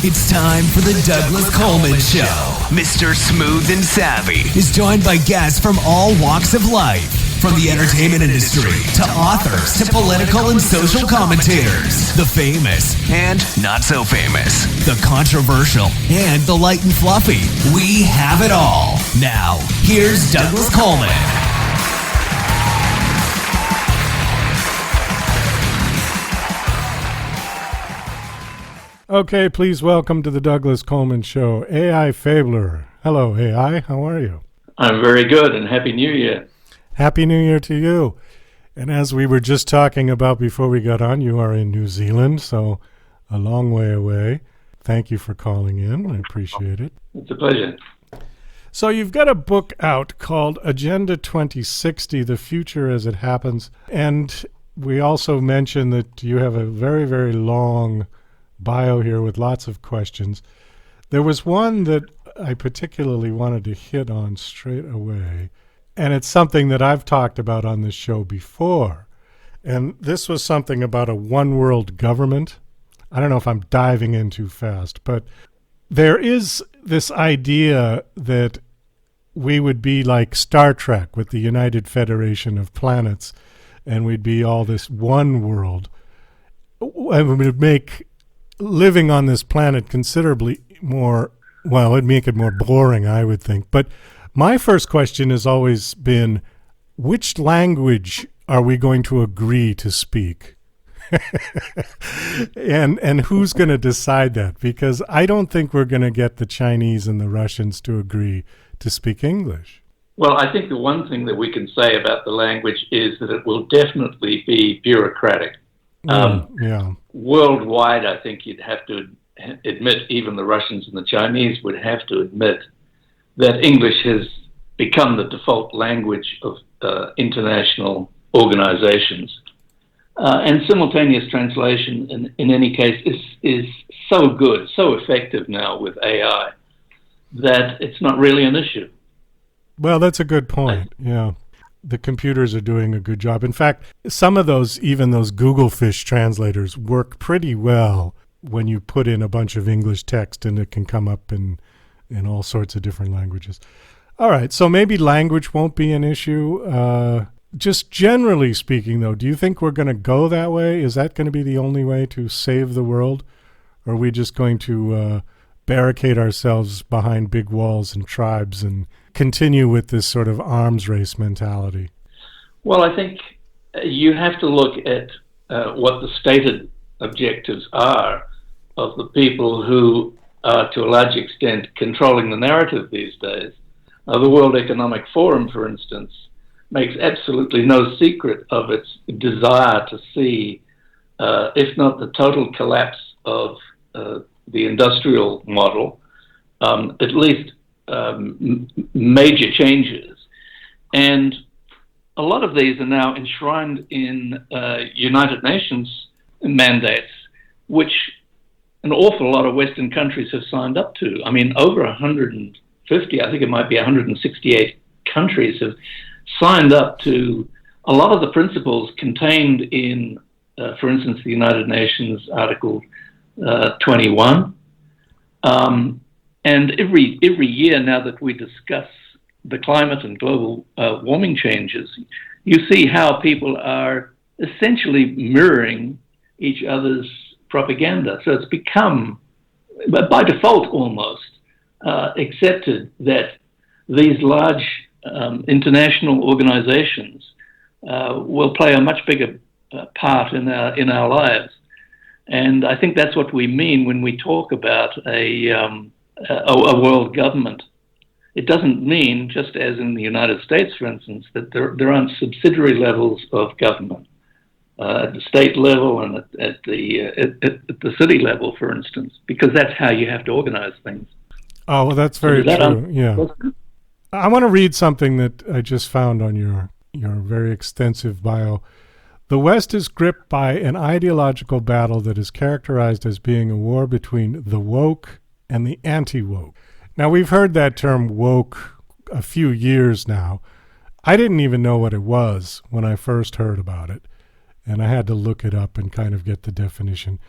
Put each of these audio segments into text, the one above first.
It's time for the Douglas Coleman Show. Mr. Smooth and Savvy is joined by guests from all walks of life, from the entertainment industry to authors to political and social commentators, the famous and not so famous, the controversial and the light and fluffy. We have it all. Now, here's Douglas Coleman. Okay, please welcome to the Douglas Coleman Show, A.I. Fabler. Hello, A.I. How are you? I'm very good, and Happy New Year. Happy New Year to you. And as we were just talking about before we got on, you are in New Zealand, so a long way away. Thank you for calling in. I appreciate it. It's a pleasure. So you've got a book out called Agenda 2060, The Future as It Happens. And we also mentioned that you have a very, very long bio here with lots of questions. There was one that I particularly wanted to hit on straight away, and it's something that I've talked about on this show before. And this was something about a one-world government. I don't know if I'm diving in too fast, but there is this idea that we would be like Star Trek with the United Federation of Planets, and we'd be all this one world. And we would make living on this planet considerably more, well, it'd make it more boring, I would think. But my first question has always been, which language are we going to agree to speak? and who's going to decide that? Because I don't think we're going to get the Chinese and the Russians to agree to speak English. Well, I think the one thing that we can say about the language is that it will definitely be bureaucratic. Yeah. Worldwide, I think you'd have to admit, even the Russians and the Chinese would have to admit that English has become the default language of international organizations. And simultaneous translation, in any case, is so good, so effective now with AI, that it's not really an issue. Well, that's a good point, yeah. The computers are doing a good job. In fact, some of those, even those Google Fish translators, work pretty well when you put in a bunch of English text and it can come up in all sorts of different languages. All right, so maybe language won't be an issue. Just generally speaking, though, do you think we're going to go that way? Is that going to be the only way to save the world? Or are we just going to barricade ourselves behind big walls and tribes and continue with this sort of arms race mentality? Well, I think you have to look at what the stated objectives are of the people who are, to a large extent, controlling the narrative these days. The World Economic Forum, for instance, makes absolutely no secret of its desire to see, if not the total collapse of the industrial model, at least major changes. And a lot of these are now enshrined in United Nations mandates, which an awful lot of Western countries have signed up to. I mean, over 150, I think it might be 168 countries have signed up to a lot of the principles contained in, for instance, the United Nations Article 21. And every year now that we discuss the climate and global warming changes, you see how people are essentially mirroring each other's propaganda. So it's become, by default almost, accepted that these large international organizations will play a much bigger part in our lives. And I think that's what we mean when we talk about a world government. It doesn't mean, just as in the United States, for instance, that there aren't subsidiary levels of government at the state level and at the city level, for instance, because that's how you have to organize things. Oh, well, that's very true. Yeah. I want to read something that I just found on your very extensive bio. The West is gripped by an ideological battle that is characterized as being a war between the woke and the anti-woke. Now, we've heard that term woke a few years now. I didn't even know what it was when I first heard about it, and I had to look it up and kind of get the definition.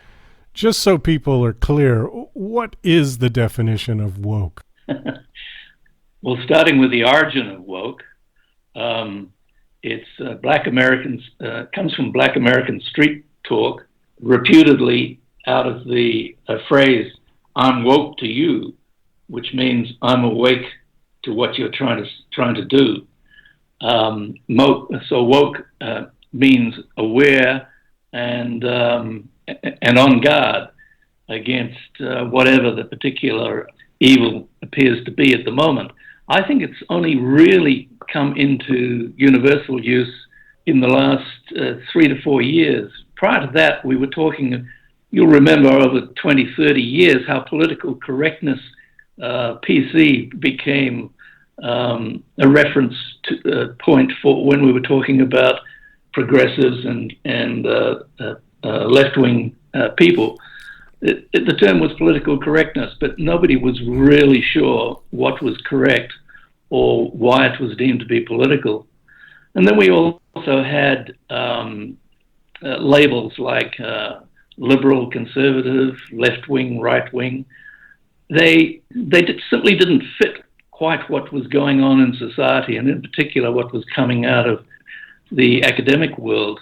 Just so people are clear, what is the definition of woke? Well, starting with the origin of woke, it's Black Americans, comes from Black American street talk, reputedly out of the phrase, "I'm woke to you," which means I'm awake to what you're trying to do. So woke means aware and on guard against whatever the particular evil appears to be at the moment. I think it's only really come into universal use in the last 3 to 4 years. Prior to that, we were talking, you'll remember over 20, 30 years, how political correctness, PC, became a reference point for when we were talking about progressives and left-wing people. The term was political correctness, but nobody was really sure what was correct or why it was deemed to be political. And then we also had labels like liberal, conservative, left-wing, right-wing. They simply didn't fit quite what was going on in society, and in particular what was coming out of the academic world,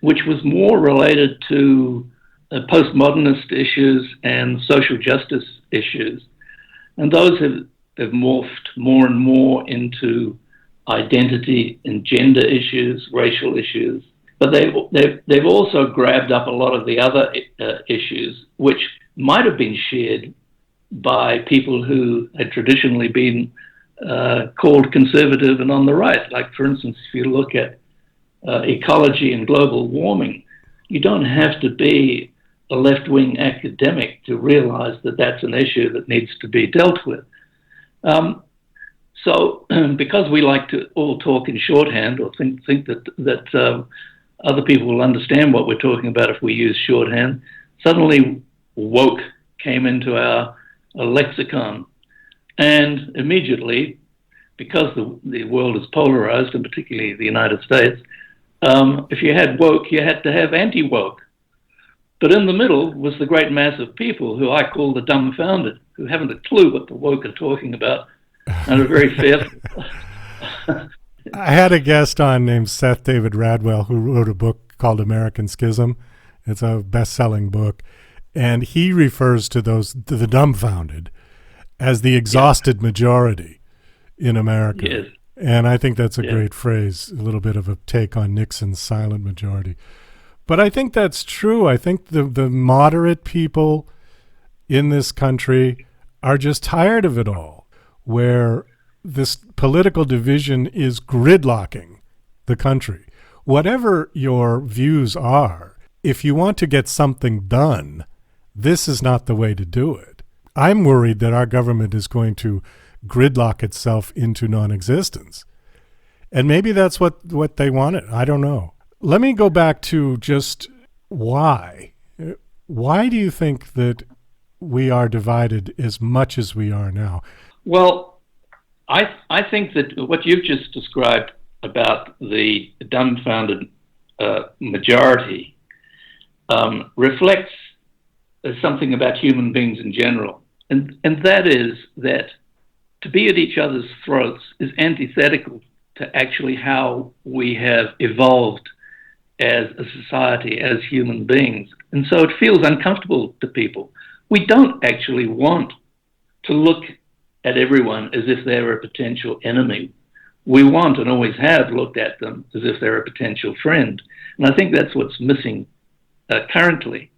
which was more related to post-modernist issues and social justice issues. And those have morphed more and more into identity and gender issues, racial issues. But they've also grabbed up a lot of the other issues, which might have been shared by people who had traditionally been called conservative and on the right. Like, for instance, if you look at ecology and global warming, you don't have to be a left-wing academic to realize that that's an issue that needs to be dealt with. So because we like to all talk in shorthand or think that other people will understand what we're talking about if we use shorthand, suddenly woke came into our lexicon. And immediately, because the world is polarized, and particularly the United States, if you had woke, you had to have anti-woke. But in the middle was the great mass of people who I call the dumbfounded, who haven't a clue what the woke are talking about and are very fearful. I had a guest on named Seth David Radwell who wrote a book called American Schism. It's a best-selling book. And he refers to the dumbfounded as the exhausted majority in America. Yes. And I think that's a great phrase, a little bit of a take on Nixon's silent majority. But I think that's true. I think the moderate people in this country are just tired of it all, where this political division is gridlocking the country. Whatever your views are, if you want to get something done, this is not the way to do it. I'm worried that our government is going to gridlock itself into non-existence. And maybe that's what they wanted. I don't know. Let me go back to just why. Why do you think that we are divided as much as we are now? Well, I think that what you've just described about the dumbfounded majority reflects something about human beings in general. And that is that to be at each other's throats is antithetical to actually how we have evolved as a society, as human beings. And so it feels uncomfortable to people. We don't actually want to look at everyone as if they're a potential enemy. We want and always have looked at them as if they're a potential friend. And I think that's what's missing currently.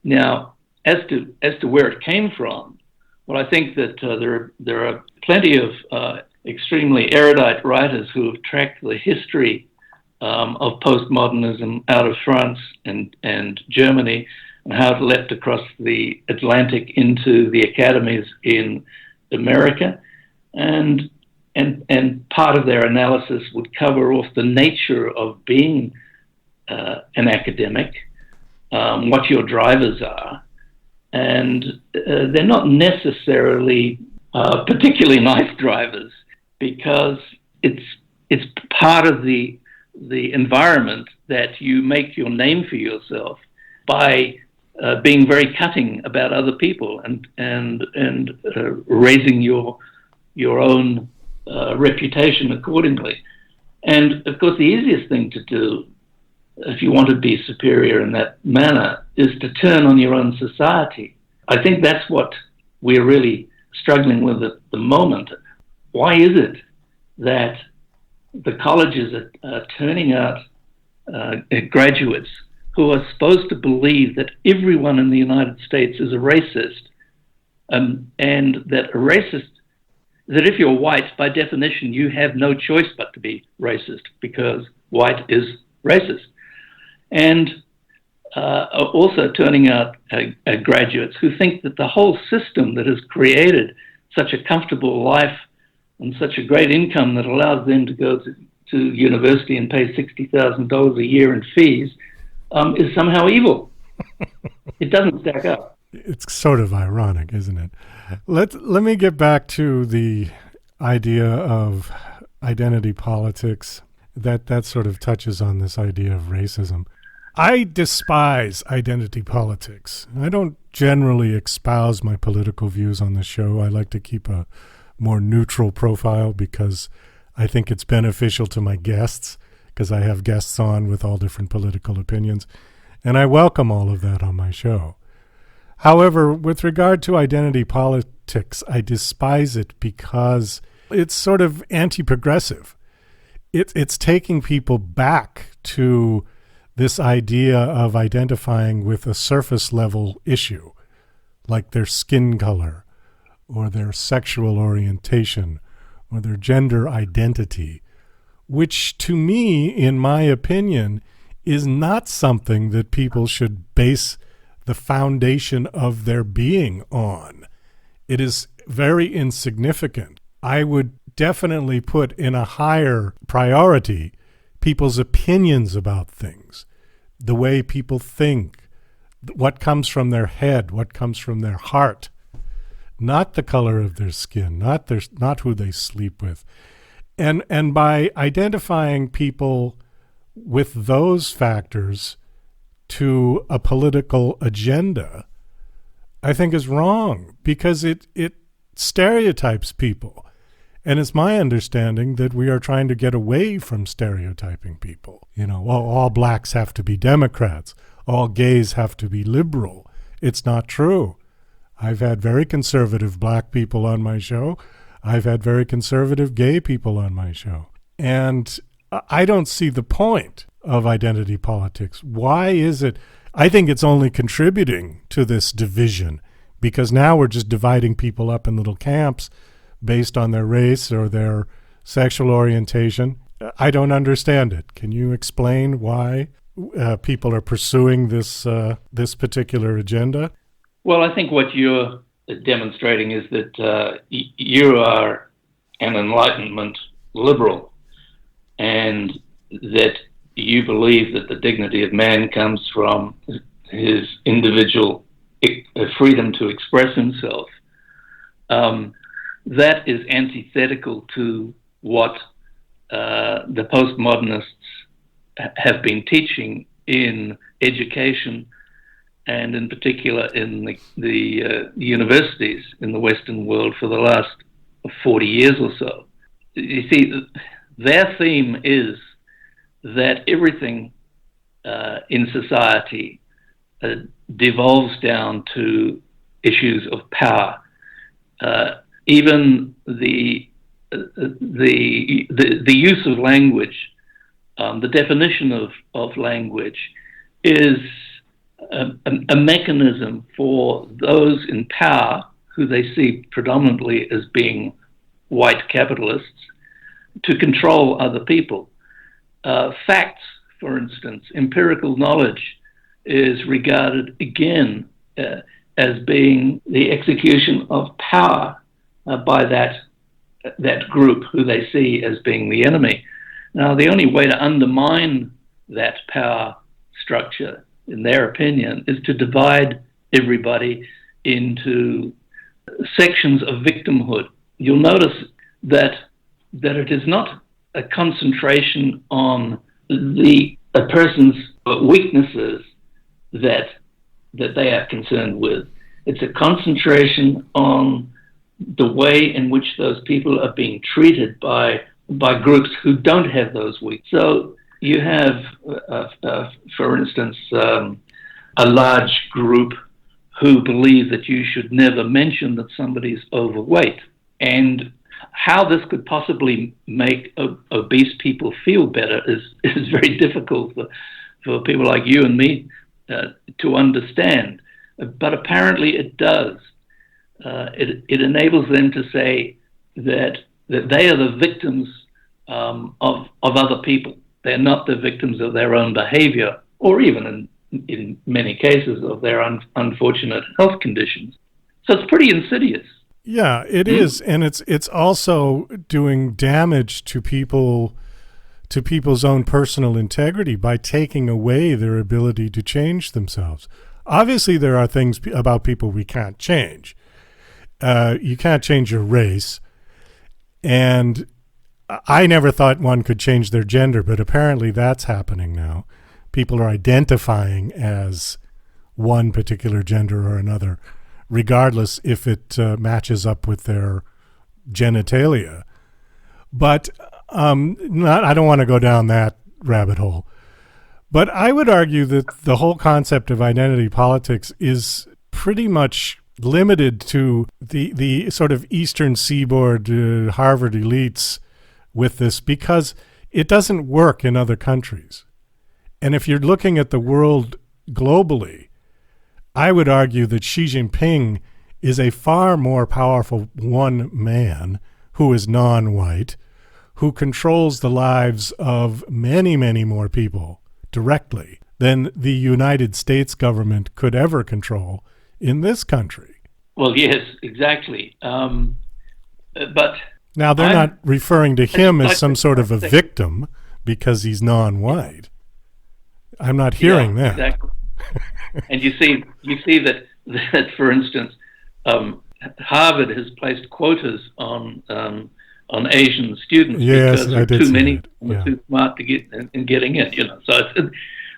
Now, as to where it came from, well, I think that there are plenty of extremely erudite writers who have tracked the history of postmodernism out of France and Germany, and how it leapt across the Atlantic into the academies in America, and part of their analysis would cover off the nature of being an academic, what your drivers are, and they're not necessarily particularly nice drivers, because it's part of the environment that you make your name for yourself by being very cutting about other people and raising your own reputation accordingly. And of course, the easiest thing to do, if you want to be superior in that manner, is to turn on your own society. I think that's what we're really struggling with at the moment. Why is it that the colleges are turning out graduates who are supposed to believe that everyone in the United States is a racist, and that a racist, that if you're white, by definition, you have no choice but to be racist because white is racist. And also turning out graduates who think that the whole system that has created such a comfortable life and such a great income that allows them to go to university and pay $60,000 a year in fees is somehow evil. It doesn't stack up. It's sort of ironic, isn't it? Let me get back to the idea of identity politics. That sort of touches on this idea of racism. I despise identity politics. I don't generally espouse my political views on the show. I like to keep a more neutral profile because I think it's beneficial to my guests, because I have guests on with all different political opinions, and I welcome all of that on my show. However, with regard to identity politics, I despise it because it's sort of anti-progressive. It's taking people back to this idea of identifying with a surface level issue, like their skin color or their sexual orientation or their gender identity, which to me, in my opinion, is not something that people should base the foundation of their being on. It is very insignificant. I would definitely put in a higher priority people's opinions about things, the way people think, what comes from their head, what comes from their heart, not the color of their skin, not who they sleep with. And by identifying people with those factors to a political agenda, I think is wrong, because it stereotypes people. And it's my understanding that we are trying to get away from stereotyping people. You know, well, all blacks have to be Democrats. All gays have to be liberal. It's not true. I've had very conservative black people on my show. I've had very conservative gay people on my show. And I don't see the point of identity politics. Why is it? I think it's only contributing to this division, because now we're just dividing people up in little camps based on their race or their sexual orientation. I don't understand it. Can you explain why people are pursuing this particular agenda? Well, I think what you're demonstrating is that you are an Enlightenment liberal, and that you believe that the dignity of man comes from his individual freedom to express himself. That is antithetical to what the postmodernists have been teaching in education, and in particular in the universities in the Western world for the last 40 years or so. You see, their theme is that everything in society devolves down to issues of power. Even the use of language, the definition of language, is a mechanism for those in power, who they see predominantly as being white capitalists, to control other people. Facts, for instance, empirical knowledge, is regarded again as being the execution of power by that group who they see as being the enemy. Now, the only way to undermine that power structure, in their opinion, is to divide everybody into sections of victimhood. You'll notice that it is not a concentration on a person's weaknesses that that they are concerned with. It's a concentration on the way in which those people are being treated by groups who don't have those weak. So you have, for instance, a large group who believe that you should never mention that somebody's overweight. And how this could possibly make obese people feel better is very difficult for people like you and me to understand. But apparently it does. It enables them to say that they are the victims of other people. They're not the victims of their own behavior, or even in many cases of their unfortunate health conditions. So it's pretty insidious. Yeah, it is, and it's also doing damage to people's own personal integrity by taking away their ability to change themselves. Obviously, there are things about people we can't change. You can't change your race, and I never thought one could change their gender, but apparently that's happening now. People are identifying as one particular gender or another, regardless if it matches up with their genitalia. But I don't want to go down that rabbit hole. But I would argue that the whole concept of identity politics is pretty much limited to the sort of Eastern Seaboard Harvard elites with this, because it doesn't work in other countries. And if you're looking at the world globally, I would argue that Xi Jinping is a far more powerful one man who is non-white, who controls the lives of many, many more people directly than the United States government could ever control in this country. Well, yes, exactly. But now they're not referring to him as some sort of a victim because he's non-white. I'm not hearing that. Exactly. And you see that for instance, Harvard has placed quotas on Asian students because there are too many too smart to get in getting in. So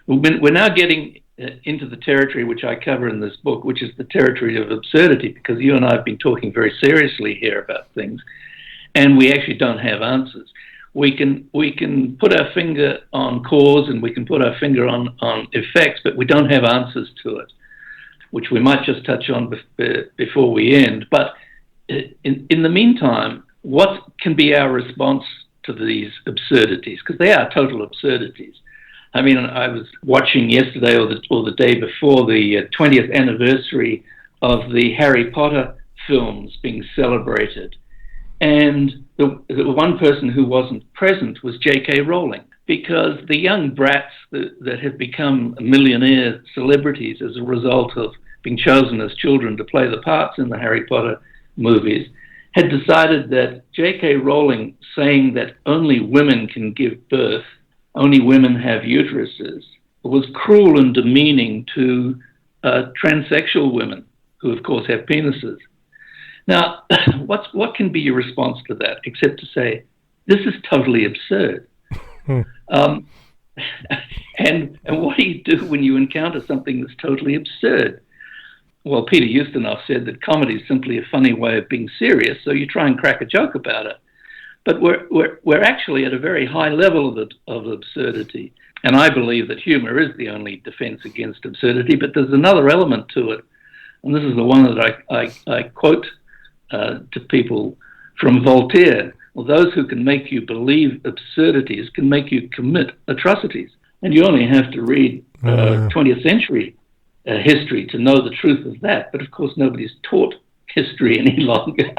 we're now getting into the territory which I cover in this book, which is the territory of absurdity, because you and I have been talking very seriously here about things, and we actually don't have answers. We can put our finger on cause and we can put our finger on effects, but we don't have answers to it, which we might just touch on before we end. But in the meantime, what can be our response to these absurdities? Because they are total absurdities. I mean, I was watching yesterday or the day before the 20th anniversary of the Harry Potter films being celebrated. And the one person who wasn't present was J.K. Rowling, because the young brats that have become millionaire celebrities as a result of being chosen as children to play the parts in the Harry Potter movies had decided that J.K. Rowling saying that only women can give birth, only women have uteruses, was cruel and demeaning to transsexual women who, of course, have penises. Now, what can be your response to that, except to say, this is totally absurd? And what do you do when you encounter something that's totally absurd? Well, Peter Ustinov said that comedy is simply a funny way of being serious, so you try and crack a joke about it. But we're actually at a very high level of absurdity. And I believe that humor is the only defense against absurdity, but there's another element to it. And this is the one that I quote to people from Voltaire. Well, those who can make you believe absurdities can make you commit atrocities. And you only have to read 20th century history to know the truth of that. But of course, nobody's taught history any longer,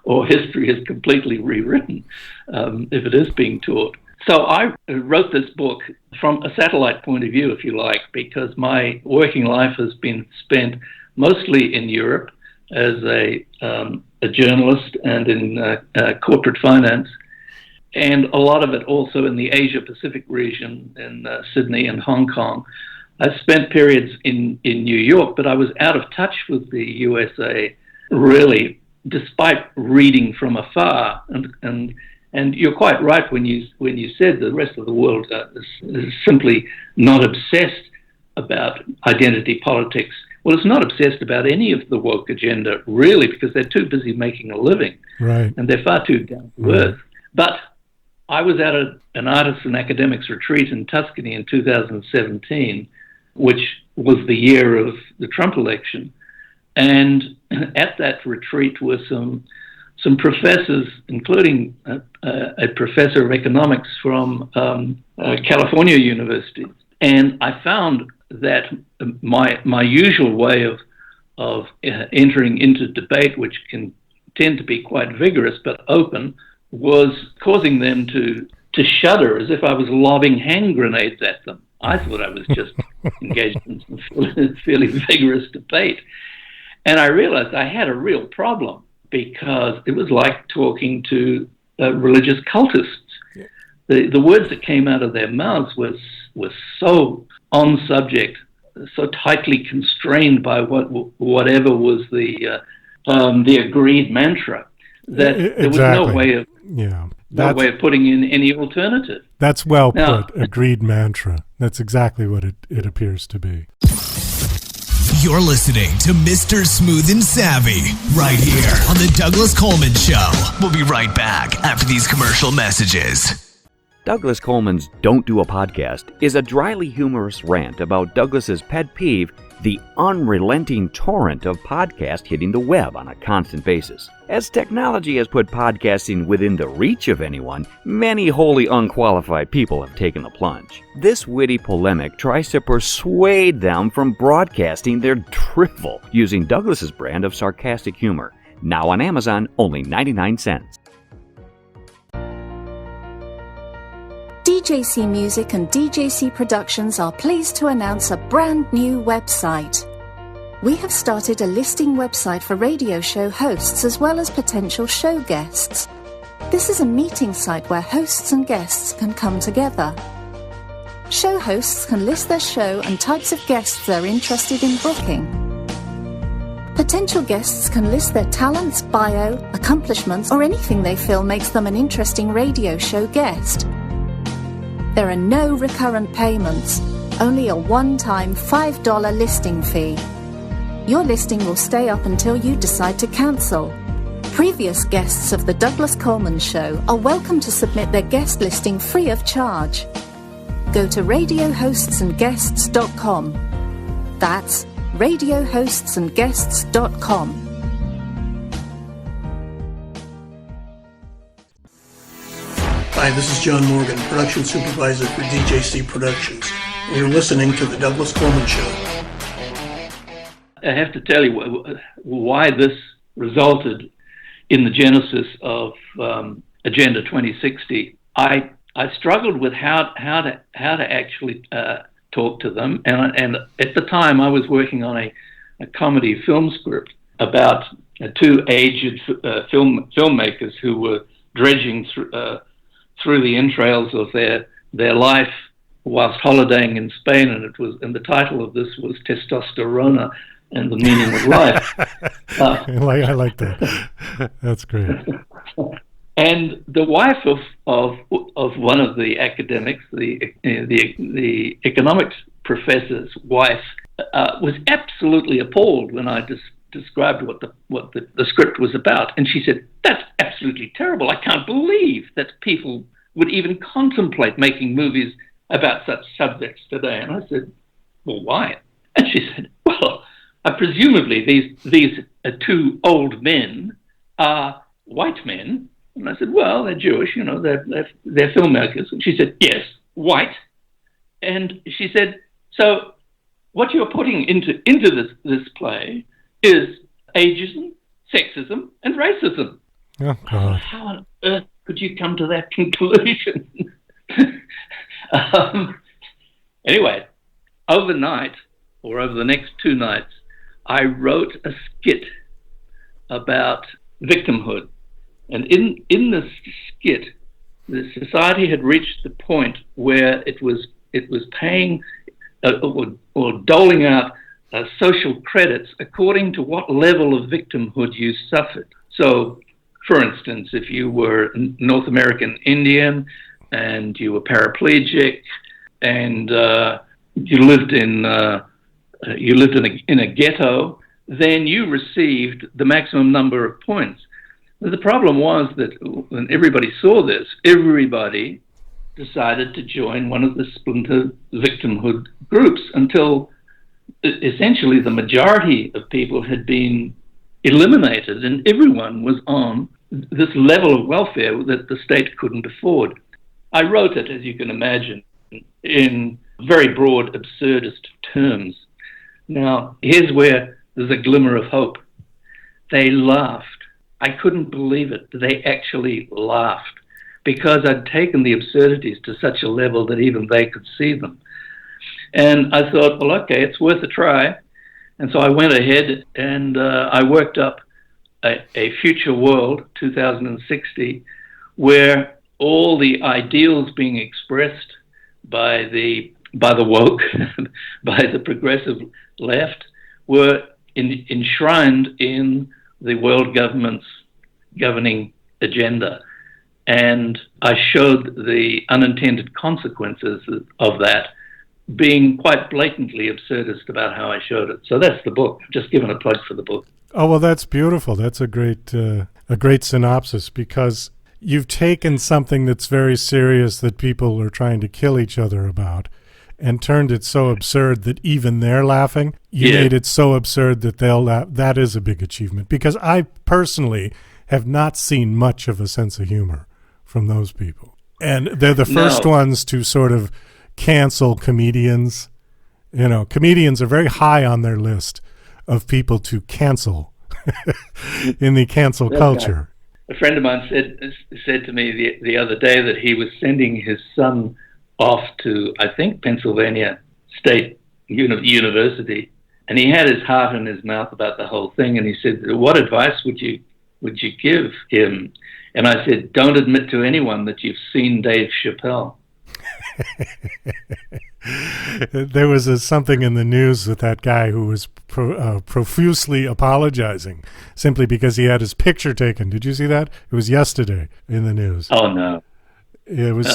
or history is completely rewritten if it is being taught. So I wrote this book from a satellite point of view, if you like, because my working life has been spent mostly in Europe as a journalist and in corporate finance, and a lot of it also in the Asia-Pacific region in Sydney and Hong Kong. I spent periods in New York, but I was out of touch with the USA, really, despite reading from afar. And you're quite right when you said the rest of the world is simply not obsessed about identity politics. Well, it's not obsessed about any of the woke agenda, really, because they're too busy making a living. Right. And they're far too down to earth. But I was at an artists and academics retreat in Tuscany in 2017, which was the year of the Trump election. And at that retreat were some professors, including a professor of economics from California University. And I found that my usual way of entering into debate, which can tend to be quite vigorous but open, was causing them to shudder as if I was lobbing hand grenades at them. I thought I was just engaged in some fairly vigorous debate. And I realized I had a real problem, because it was like talking to religious cultists. The words that came out of their mouths were so on subject, so tightly constrained by whatever was the agreed mantra, that there was no way of putting in any alternative. That's well put. Agreed mantra. That's exactly what it appears to be. You're listening to Mr. Smooth and Savvy right here on the Douglas Coleman Show. We'll be right back after these commercial messages. Douglas Coleman's Don't Do a Podcast is a dryly humorous rant about Douglas's pet peeve, the unrelenting torrent of podcasts hitting the web on a constant basis. As technology has put podcasting within the reach of anyone, many wholly unqualified people have taken the plunge. This witty polemic tries to persuade them from broadcasting their drivel using Douglas's brand of sarcastic humor. Now on Amazon, only 99 cents. DJC Music and DJC Productions are pleased to announce a brand new website. We have started a listing website for radio show hosts as well as potential show guests. This is a meeting site where hosts and guests can come together. Show hosts can list their show and types of guests they're interested in booking. Potential guests can list their talents, bio, accomplishments, or anything they feel makes them an interesting radio show guest. There are no recurrent payments, only a one-time $5 listing fee. Your listing will stay up until you decide to cancel. Previous guests of The Douglas Coleman Show are welcome to submit their guest listing free of charge. Go to radiohostsandguests.com. That's radiohostsandguests.com. Hi, this is John Morgan, production supervisor for DJC Productions. You're listening to The Douglas Coleman Show. I have to tell you why this resulted in the genesis of Agenda 2060. I struggled with how to actually talk to them, and at the time I was working on a comedy film script about two aged filmmakers who were dredging through the entrails of their life whilst holidaying in Spain, and the title of this was Testosterona and the Meaning of Life. I like that. That's great. And the wife of one of the academics, the economics professor's wife, was absolutely appalled when I described what the script was about, and she said, "That's absolutely terrible. I can't believe that people would even contemplate making movies about such subjects today." And I said, "Well, why?" And she said, "Well, presumably these two old men are white men." And I said, "Well, they're Jewish, they're filmmakers." And she said, "Yes, white." And she said, "So what you're putting into this play is ageism, sexism, and racism." Oh, God. How on earth could you come to that conclusion? Anyway, overnight, or over the next two nights, I wrote a skit about victimhood. And in this skit, the society had reached the point where it was paying or doling out social credits according to what level of victimhood you suffered. So, for instance, if you were North American Indian and you were paraplegic and you lived in a ghetto, then you received the maximum number of points. The problem was that when everybody saw this, everybody decided to join one of the splinter victimhood groups until essentially the majority of people had been eliminated and everyone was on this level of welfare that the state couldn't afford. I wrote it, as you can imagine, in very broad, absurdist terms. Now, here's where there's a glimmer of hope. They laughed. I couldn't believe it. They actually laughed because I'd taken the absurdities to such a level that even they could see them. And I thought, well, okay, it's worth a try. And so I went ahead and I worked up a future world, 2060, where all the ideals being expressed by the woke, by the progressive left, were enshrined in the world government's governing agenda. And I showed the unintended consequences of that, being quite blatantly absurdist about how I showed it. So that's the book. I've just given a plug for the book. Oh, well, that's beautiful. That's a great synopsis, because you've taken something that's very serious that people are trying to kill each other about and turned it so absurd that even they're laughing. You made it so absurd that they'll laugh. That is a big achievement, because I personally have not seen much of a sense of humor from those people. And they're the first ones to sort of cancel comedians. You know, comedians are very high on their list of people to cancel in the cancel culture. A friend of mine said to me the other day that he was sending his son off to, I think, Pennsylvania State University, and he had his heart in his mouth about the whole thing. And he said, "What advice would you give him?" And I said, "Don't admit to anyone that you've seen Dave Chappelle." There was something in the news with that guy who was profusely apologizing simply because he had his picture taken. Did you see that? It was yesterday in the news. Oh, no. It was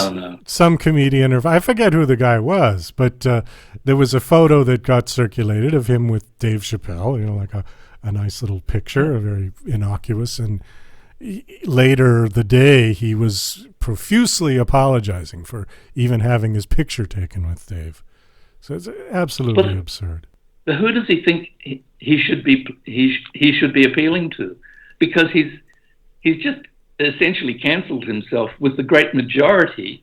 some comedian, or I forget who the guy was, but there was a photo that got circulated of him with Dave Chappelle, you know, like a nice little picture, a very innocuous, and later the day he was profusely apologizing for even having his picture taken with Dave. So it's absolutely absurd. But who does he think he should be appealing to? Because he's just essentially cancelled himself with the great majority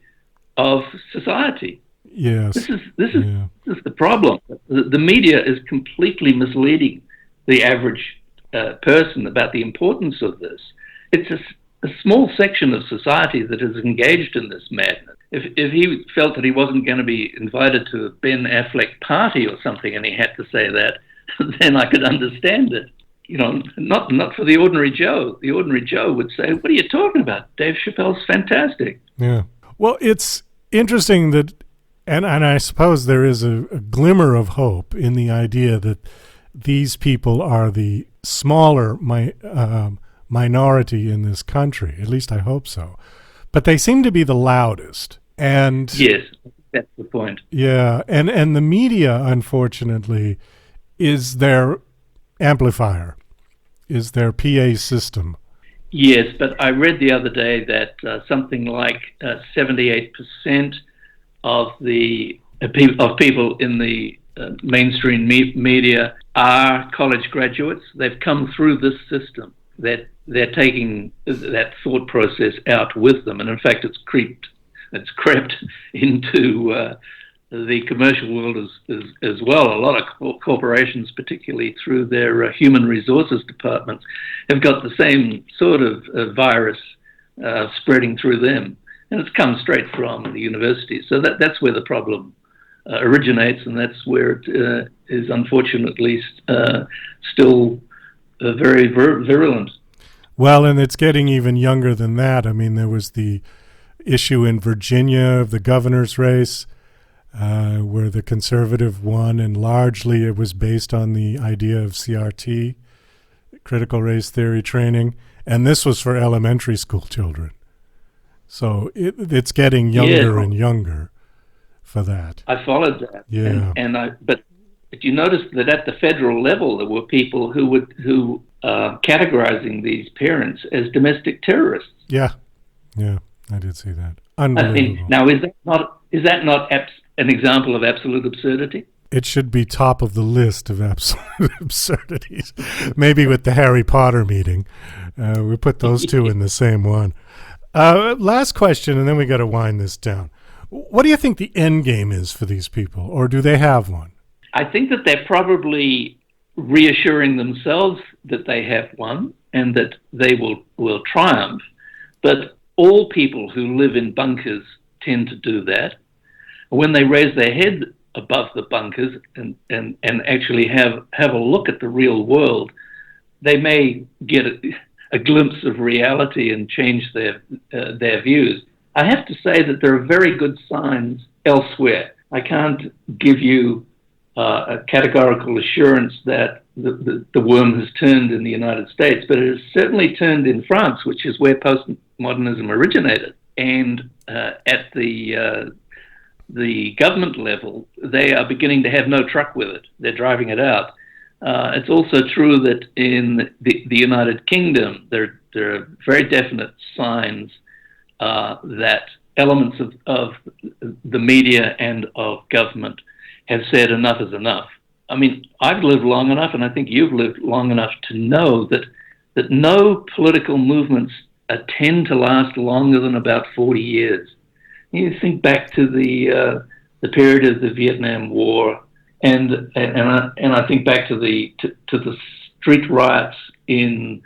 of society. Yes. This is the problem. The media is completely misleading the average person about the importance of this. It's a small section of society that is engaged in this madness. If he felt that he wasn't going to be invited to a Ben Affleck party or something, and he had to say that, then I could understand it. You know, not for the ordinary Joe. The ordinary Joe would say, "What are you talking about? Dave Chappelle's fantastic." Yeah. Well, it's interesting that, and I suppose there is a glimmer of hope in the idea that these people are the smaller minority in this country. At least I hope so. But they seem to be the loudest. And yes, that's the point. Yeah, and the media, unfortunately, is their amplifier, is their PA system. Yes, but I read the other day that something like 78% of people in the mainstream media are college graduates. They've come through this system. That they're taking that thought process out with them, and in fact, it's crept into the commercial world as well. A lot of corporations, particularly through their human resources departments, have got the same sort of virus spreading through them, and it's come straight from the universities. So that's where the problem originates, and that's where it is unfortunately still very virulent. Well, and it's getting even younger than that. I mean, there was the issue in Virginia of the governor's race where the conservative won, and largely it was based on the idea of CRT, critical race theory training, and this was for elementary school children. So it's getting younger and younger for that. I followed that. Yeah. But you noticed that at the federal level, there were people who categorizing these parents as domestic terrorists. Yeah, I did see that. Unbelievable. Now, is that not an example of absolute absurdity? It should be top of the list of absolute absurdities. Maybe with the Harry Potter meeting, we put those two in the same one. Last question, and then we got to wind this down. What do you think the end game is for these people, or do they have one? I think that they're probably reassuring themselves that they have one and that they will triumph. But all people who live in bunkers tend to do that. When they raise their head above the bunkers and actually have a look at the real world, they may get a glimpse of reality and change their views. I have to say that there are very good signs elsewhere. I can't give you a categorical assurance that the worm has turned in the United States, but it has certainly turned in France, which is where post-modernism originated. And at the government level, they are beginning to have no truck with it. They're driving it out. It's also true that in the United Kingdom, there are very definite signs that elements of the media and of government have said enough is enough. I mean, I've lived long enough, and I think you've lived long enough to know that no political movements tend to last longer than about 40 years. You think back to the period of the Vietnam War, and I think back to the street riots in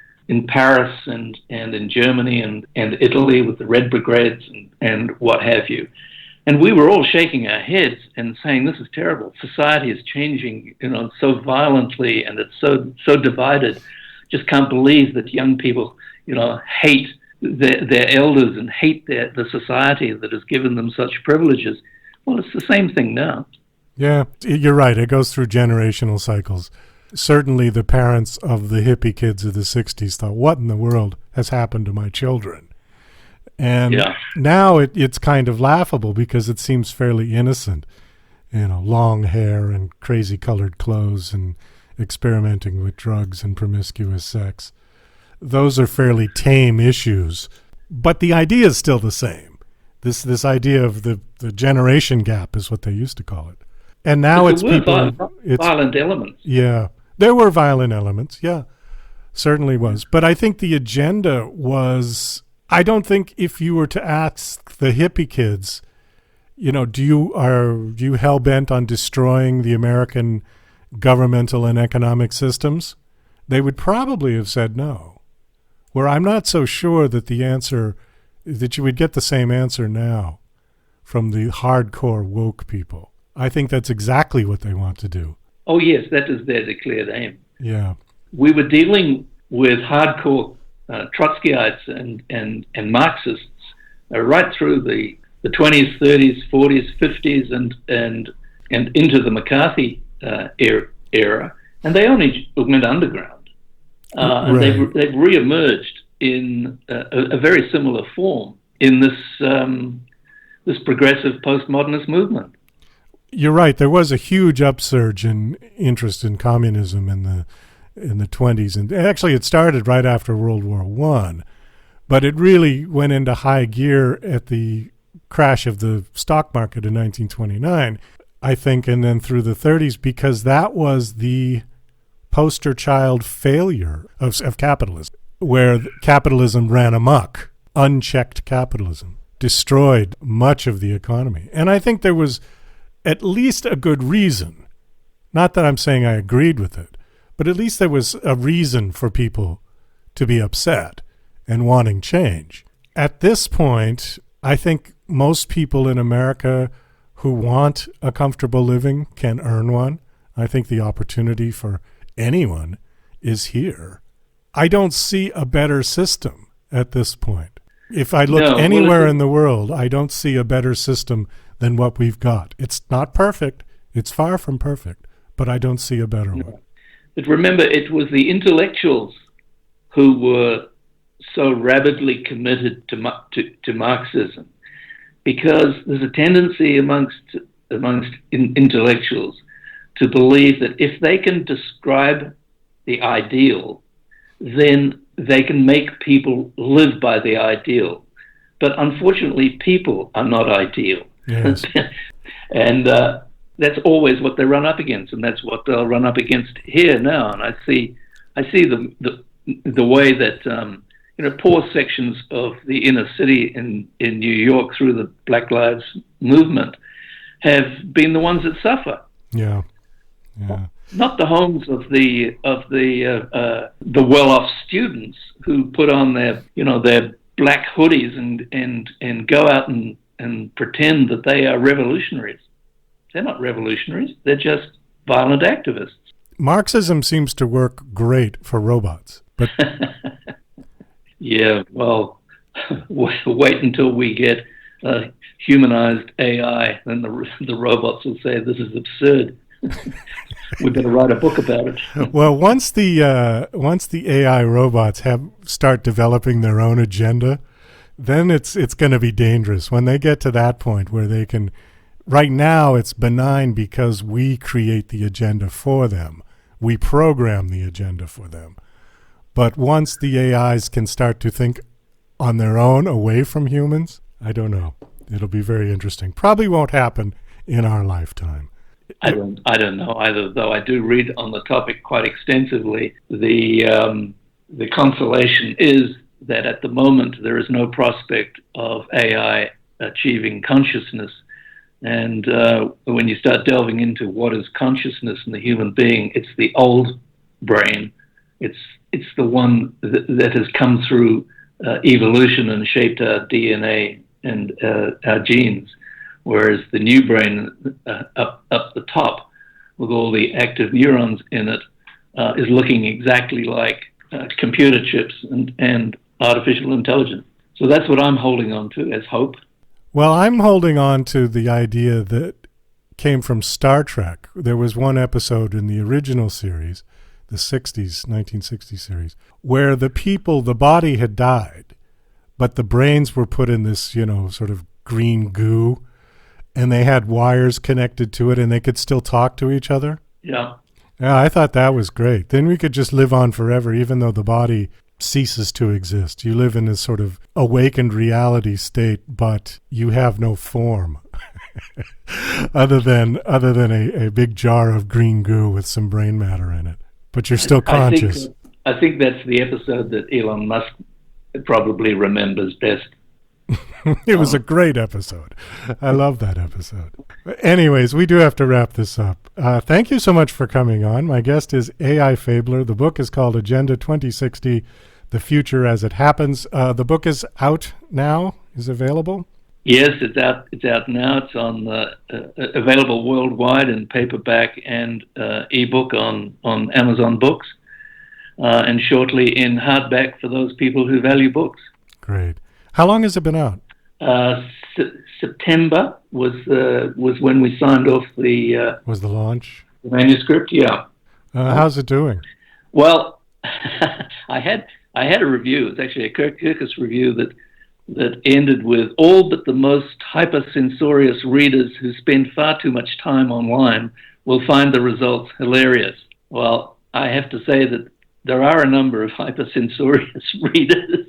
Paris and in Germany and Italy with the Red Brigades and what have you. And we were all shaking our heads and saying, this is terrible. Society is changing, so violently, and it's so divided. Just can't believe that young people, hate their elders and hate the society that has given them such privileges. Well, it's the same thing now. Yeah, you're right. It goes through generational cycles. Certainly the parents of the hippie kids of the 60s thought, what in the world has happened to my children? And now it's kind of laughable because it seems fairly innocent. Long hair and crazy colored clothes and experimenting with drugs and promiscuous sex. Those are fairly tame issues. But the idea is still the same. This idea of the generation gap is what they used to call it. And now it's people... violent elements. Yeah. There were violent elements, yeah. Certainly was. But I think the agenda was... I don't think if you were to ask the hippie kids, are you hell-bent on destroying the American governmental and economic systems? They would probably have said no. Where I'm not so sure that that you would get the same answer now from the hardcore woke people. I think that's exactly what they want to do. Oh, yes, that is their declared aim. Yeah. We were dealing with hardcore Trotskyites and Marxists right through the 20s, 30s, 40s, 50s, and into the McCarthy era, and they only went underground. And they've re-emerged in a very similar form in this progressive postmodernist movement. You're right. There was a huge upsurge in interest in communism in the 20s, and actually it started right after World War I, but it really went into high gear at the crash of the stock market in 1929, I think, and then through the 30s, because that was the poster child failure of capitalism, where capitalism ran amok. Unchecked capitalism destroyed much of the economy. And I think there was at least a good reason. Not that I'm saying I agreed with it, but at least there was a reason for people to be upset and wanting change. At this point, I think most people in America who want a comfortable living can earn one. I think the opportunity for anyone is here. I don't see a better system at this point. If I look anywhere in the world, I don't see a better system than what we've got. It's not perfect. It's far from perfect, but I don't see a better one. But remember, it was the intellectuals who were so rabidly committed to Marxism, because there's a tendency amongst amongst intellectuals to believe that if they can describe the ideal, then they can make people live by the ideal. But unfortunately, people are not ideal. Yes. And that's always what they run up against, and that's what they'll run up against here now. And I see the way that poor sections of the inner city in New York through the Black Lives movement have been the ones that suffer. Yeah. Not the homes of the well-off students who put on their black hoodies and go out and pretend that they are revolutionaries. They're not revolutionaries. They're just violent activists. Marxism seems to work great for robots, but yeah, well, wait until we get humanized AI, then the robots will say this is absurd. We better write a book about it. Well, once the AI robots start developing their own agenda, then it's going to be dangerous when they get to that point where they can. Right now, it's benign because we create the agenda for them. We program the agenda for them. But once the AIs can start to think on their own, away from humans, I don't know. It'll be very interesting. Probably won't happen in our lifetime. I don't know either, though I do read on the topic quite extensively. The consolation is that at the moment there is no prospect of AI achieving consciousness. And when you start delving into what is consciousness in the human being, it's the old brain. It's the one that has come through evolution and shaped our DNA and our genes. Whereas the new brain up the top, with all the active neurons in it, is looking exactly like computer chips and artificial intelligence. So that's what I'm holding on to as hope. Well, I'm holding on to the idea that came from Star Trek. There was one episode in the original series, the 1960s series, where the body had died, but the brains were put in this, sort of green goo, and they had wires connected to it, and they could still talk to each other. Yeah. Yeah, I thought that was great. Then we could just live on forever, even though the body ceases to exist. You live in this sort of awakened reality state, but you have no form other than a big jar of green goo with some brain matter in it. But you're still conscious. I think that's the episode that Elon Musk probably remembers best. It was a great episode. I love that episode. Anyways, we do have to wrap this up. Thank you so much for coming on. My guest is A.I. Fabler. The book is called Agenda 2060, The Future as It Happens. The book is out now, is available? Yes, it's out. It's out now. It's on available worldwide in paperback and ebook on Amazon Books, and shortly in hardback for those people who value books. Great. How long has it been out? September was when we signed off the was the launch manuscript. Yeah. How's it doing? Well, I had a review. It's actually a Kirkus review that ended with all but the most hypersensorious readers who spend far too much time online will find the results hilarious. Well, I have to say that there are a number of hypersensorious readers,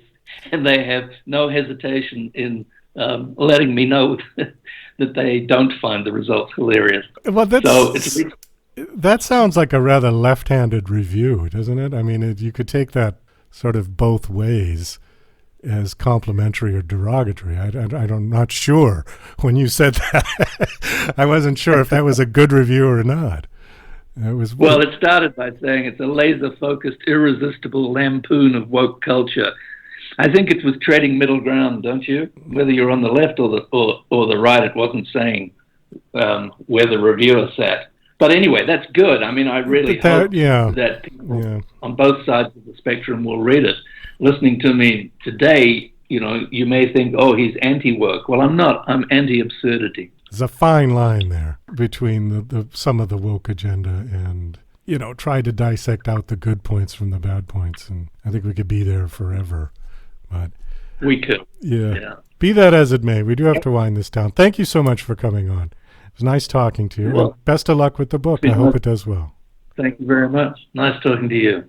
and they have no hesitation in letting me know that they don't find the results hilarious. Well, that sounds like a rather left-handed review, doesn't it? I mean, you could take that sort of both ways, as complimentary or derogatory. I'm not sure when you said that. I wasn't sure if that was a good review or not. Well, it started by saying it's a laser-focused, irresistible lampoon of woke culture. I think it was treading middle ground, don't you? Whether you're on the left or the right, it wasn't saying where the reviewer sat. But anyway, that's good. I mean, I really hope that people on both sides of the spectrum will read it. Listening to me today, you may think, oh, he's anti-woke. Well, I'm not. I'm anti-absurdity. There's a fine line there between the some of the woke agenda and, try to dissect out the good points from the bad points. And I think we could be there forever. But we could. Yeah. Be that as it may, we do have to wind this down. Thank you so much for coming on. was nice talking to you. Well, and best of luck with the book. I hope it does well. Thank you very much. Nice talking to you.